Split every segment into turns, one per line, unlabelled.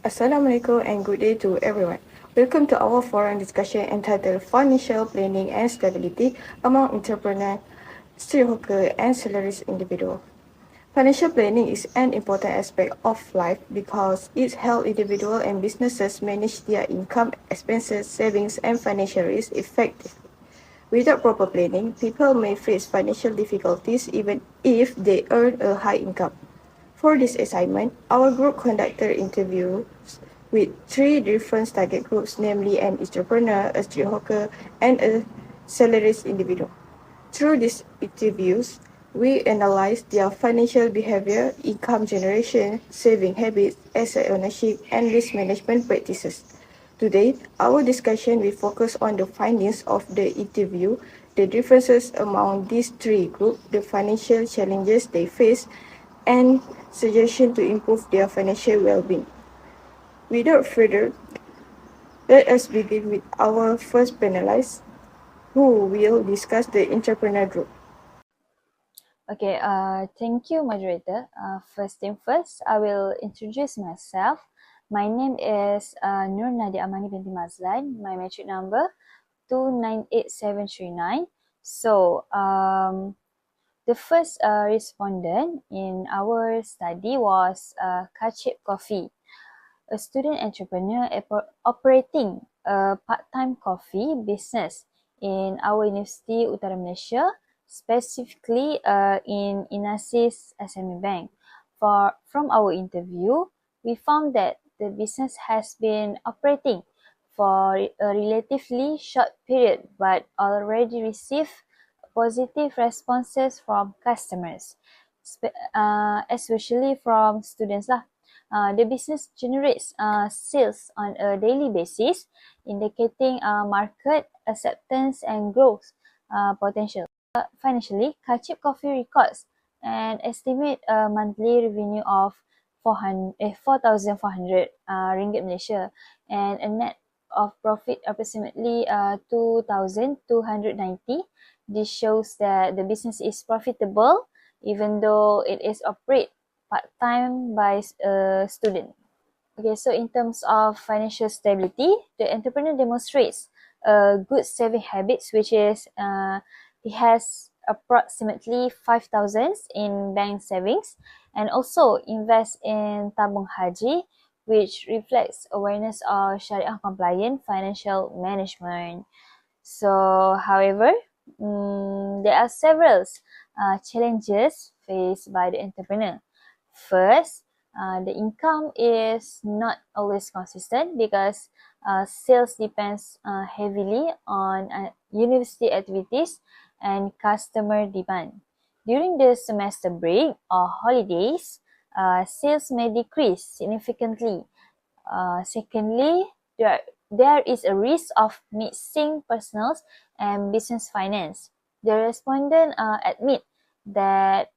Assalamualaikum and good day to everyone. Welcome to our forum discussion entitled Financial Planning and Stability among Entrepreneurs, Stockholders, and Salaries Individuals. Financial planning is an important aspect of life because it helps individuals and businesses manage their income, expenses, savings, and financial risks effectively. Without proper planning, people may face financial difficulties even if they earn a high income. For this assignment, our group conducted interviews with three different target groups, namely an entrepreneur, a street hawker, and a salaried individual. Through these interviews, we analyzed their financial behavior, income generation, saving habits, asset ownership, and risk management practices. Today, our discussion will focus on the findings of the interview, the differences among these three groups, the financial challenges they face, and suggestions to improve their financial well-being. Without further, let us begin with our first panelist, who will discuss the entrepreneur group.
Okay, thank you, moderator. First thing first, I will introduce myself. My name is Nur Nadia Amani binti Mazlan. My metric number 298739. So, the first respondent in our study was Kachip Coffee, a student entrepreneur operating a part-time coffee business in our University Utara Malaysia, specifically in Inasis SME Bank. From our interview, we found that the business has been operating for a relatively short period but already received positive responses from customers, especially from students lah. The business generates sales on a daily basis, indicating market acceptance and growth potential. Financially, Kachip Coffee records an estimate monthly revenue of 4,400 ringgit Malaysia and a net of profit approximately 2,290. This shows that the business is profitable even though it is operated part-time by a student. Okay, so in terms of financial stability, the entrepreneur demonstrates good saving habits, which is he has approximately 5,000 in bank savings and also invest in tabung haji, which reflects awareness of Sharia compliant financial management. So, however, there are several challenges faced by the entrepreneur. First, the income is not always consistent because sales depends heavily on university activities and customer demand. During the semester break or holidays, sales may decrease significantly. Secondly, there is a risk of mixing personal and business finance. The respondent admit that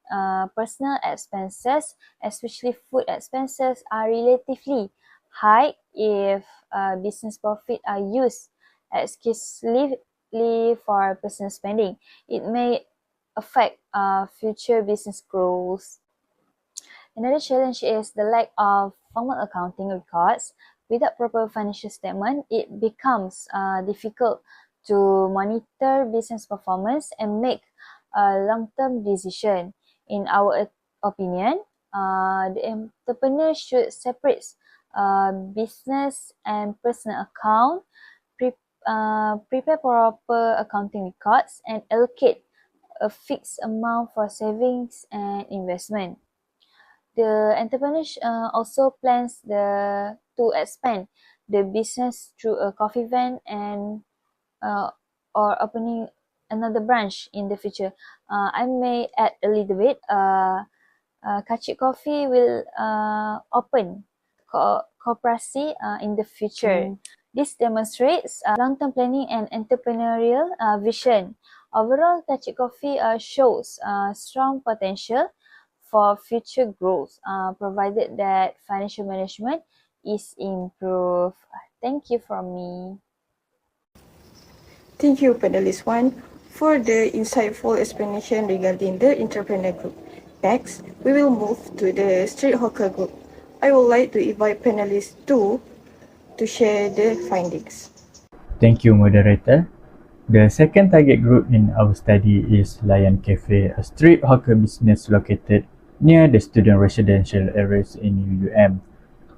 personal expenses, especially food expenses, are relatively high if business profit are used exclusively for personal spending. It may affect future business growth. Another challenge is the lack of formal accounting records. Without proper financial statement, it becomes difficult to monitor business performance and make a long-term decision. In our opinion, the entrepreneur should separate business and personal account, prepare proper accounting records, and allocate a fixed amount for savings and investment. The entrepreneur also plans to expand the business through a coffee van and or opening another branch in the future. I may add a little bit. Kachip Coffee will open cooperation in the future. This demonstrates long-term planning and entrepreneurial vision. Overall, Kachip Coffee shows strong potential for future growth, provided that financial management is improved. Thank you from me.
Thank you, panelist 1, for the insightful explanation regarding the entrepreneur group. Next, we will move to the street hawker group. I would like to invite panelists too to share the findings.
Thank you, moderator. The second target group in our study is Lion Cafe, a street hawker business located near the student residential areas in UUM.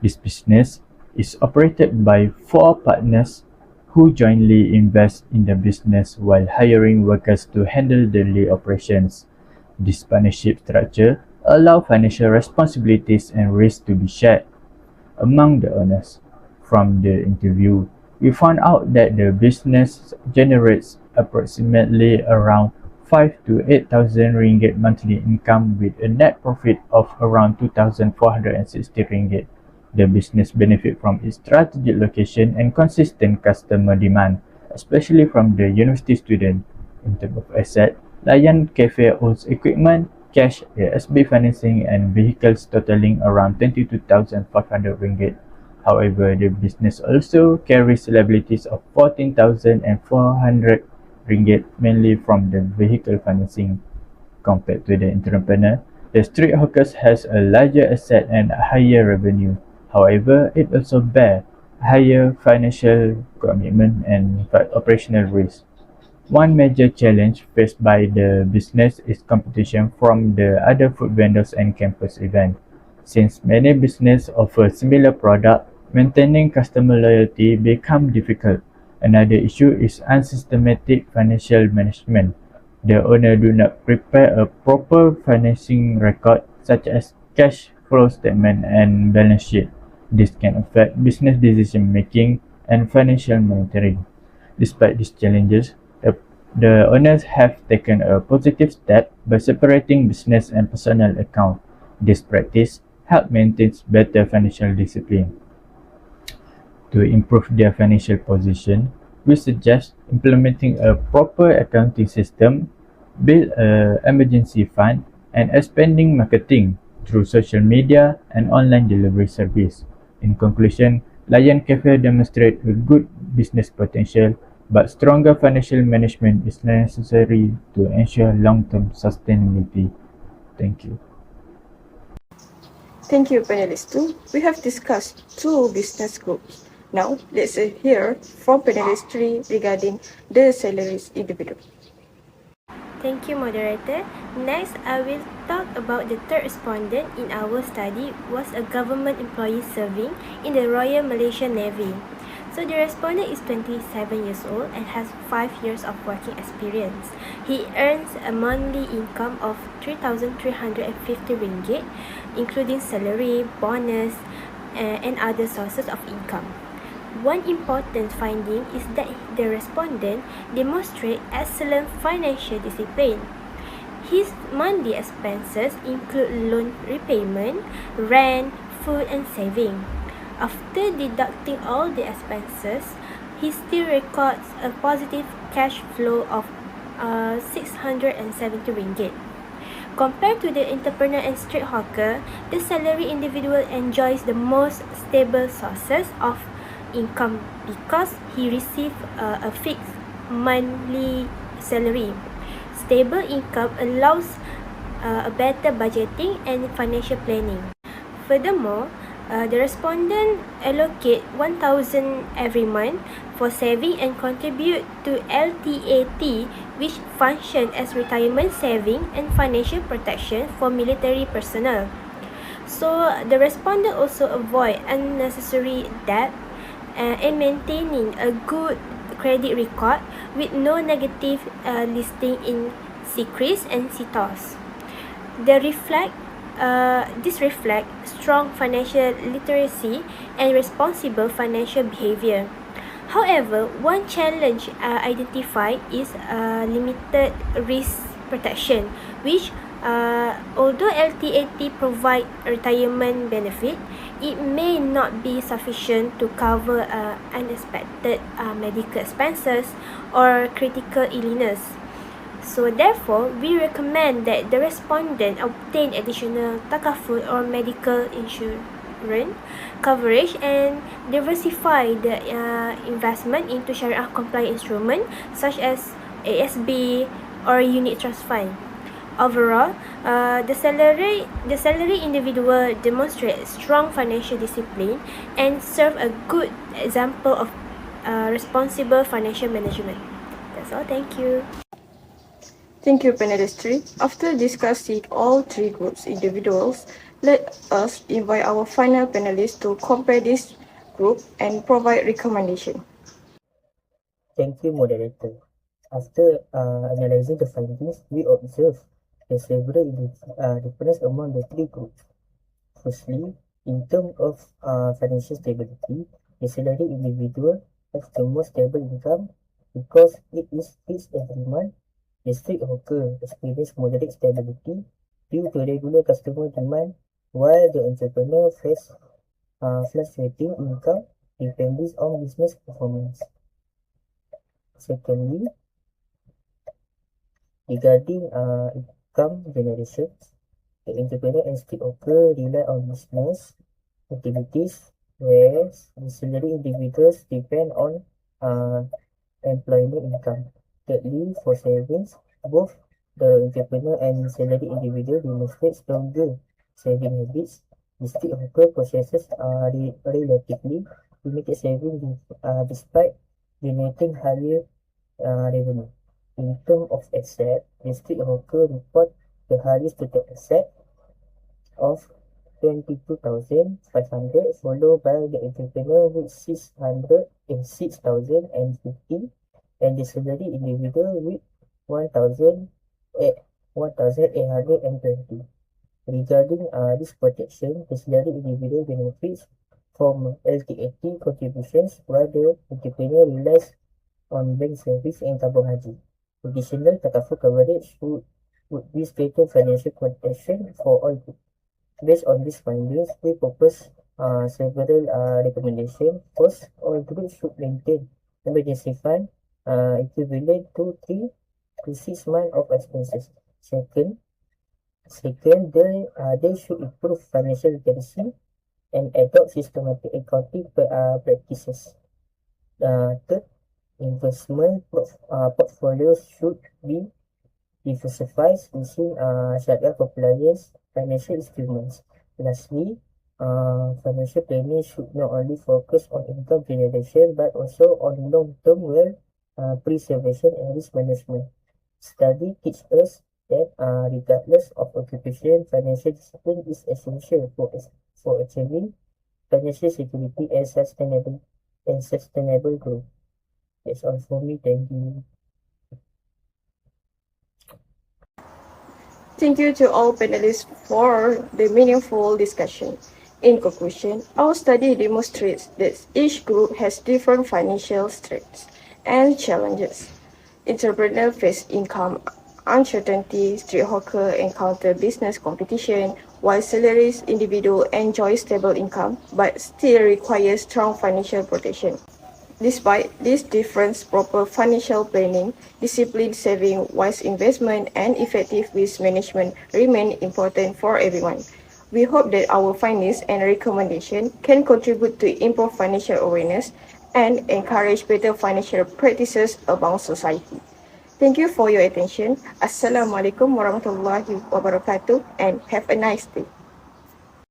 This business is operated by 4 partners who jointly invest in the business while hiring workers to handle daily operations. This partnership structure allows financial responsibilities and risks to be shared among the owners. From the interview, we found out that the business generates approximately around 5 to 8,000 ringgit monthly income with a net profit of around 2,460 ringgit. The business benefits from its strategic location and consistent customer demand, especially from the university student. In terms of asset, Lion Cafe owns equipment, cash, ASB financing, and vehicles totaling around 22,500 ringgit. However, the business also carries liabilities of 14,400 ringgit, mainly from the vehicle financing. Compared to the entrepreneur, the street hawkers has a larger asset and a higher revenue. However, it also bears higher financial commitment and operational risk. One major challenge faced by the business is competition from the other food vendors and campus events. Since many businesses offer similar products, maintaining customer loyalty becomes difficult. Another issue is unsystematic financial management. The owner do not prepare a proper financing record such as cash flow statement and balance sheet. This can affect business decision making and financial monitoring. Despite these challenges, the owners have taken a positive step by separating business and personal account. This practice helps maintain better financial discipline. To improve their financial position, we suggest implementing a proper accounting system, build an emergency fund, and expanding marketing through social media and online delivery service. In conclusion, Lion Cafe demonstrates a good business potential, but stronger financial management is necessary to ensure long-term sustainability. Thank you.
Thank you, panelists too. We have discussed 2 business groups. Now, let's hear from panelist 3 regarding the salaries individual.
Thank you, moderator. Next, I will talk about the third respondent in our study was a government employee serving in the Royal Malaysian Navy. So the respondent is 27 years old and has 5 years of working experience. He earns a monthly income of 3,350 ringgit, including salary, bonus, and other sources of income. One important finding is that the respondent demonstrates excellent financial discipline. His monthly expenses include loan repayment, rent, food, and saving. After deducting all the expenses, he still records a positive cash flow of 670 ringgit. Compared to the entrepreneur and street hawker, the salary individual enjoys the most stable sources of income because he receives a fixed monthly salary. Stable income allows a better budgeting and financial planning. Furthermore, the respondent allocate 1,000 every month for saving and contribute to LTAT, which function as retirement saving and financial protection for military personnel. So the respondent also avoid unnecessary debt and maintaining a good credit record with no negative listing in CRIS and CTOS. This reflects strong financial literacy and responsible financial behavior. However, one challenge identified is limited risk protection, which although LTAT provide retirement benefit, it may not be sufficient to cover unexpected medical expenses or critical illness. So therefore, we recommend that the respondent obtain additional takaful or medical insurance coverage and diversify the investment into Sharia compliant instruments such as ASB or unit trust fund. Overall, the salary individual demonstrates strong financial discipline and serve a good example of responsible financial management. That's all. Thank you.
Thank you, panelist 3. After discussing all three groups individuals, let us invite our final panelists to compare this group and provide recommendation.
Thank you, moderator. After analyzing the findings, we observe the several difference among the three groups. Firstly, in terms of financial stability, the salary individual has the most stable income because it is fixed every month. The street hawker experience moderate stability due to regular customer demand, while the entrepreneur face fluctuating income depending on business performance. Secondly, regarding income generation, the entrepreneur and street hawker rely on business activities, whereas the salary individuals depend on employment income. Thirdly, for savings, both the entrepreneur and salary individual demonstrate stronger saving habits. The street hawker possesses relatively limited savings despite generating higher revenue. In terms of asset, the street hawker report the highest total asset of 22,500, followed by the entrepreneur with 6,050, and the salary individual with 1,820. Regarding this protection, the salary individual benefits from LTAT contributions, while the entrepreneur relies on bank service and tabung haji. Additional takaful coverage would be greater financial protection for all groups. Based on these findings, we propose several recommendations. First, all groups should maintain emergency fund equivalent to 3 to 6 months of expenses. Second, they should improve financial literacy and adopt systematic accounting practices. Third, investment portfolios should be diversified using Sharia compliance financial instruments. Lastly, financial planning should not only focus on income generation but also on long-term wealth preservation and risk management. Study teaches us that regardless of occupation, financial discipline is essential for achieving financial security and sustainable growth. That's all for me. Thank you.
Thank you to all panelists for the meaningful discussion. In conclusion, our study demonstrates that each group has different financial strengths and challenges. Entrepreneurs face income uncertainty, street hawker encounter business competition, while salaries individual enjoy stable income but still require strong financial protection. Despite this difference, proper financial planning, disciplined saving, wise investment, and effective risk management remain important for everyone. We hope that our findings and recommendations can contribute to improve financial awareness and encourage better financial practices among society. Thank you for your attention. Assalamualaikum warahmatullahi wabarakatuh and have a nice day.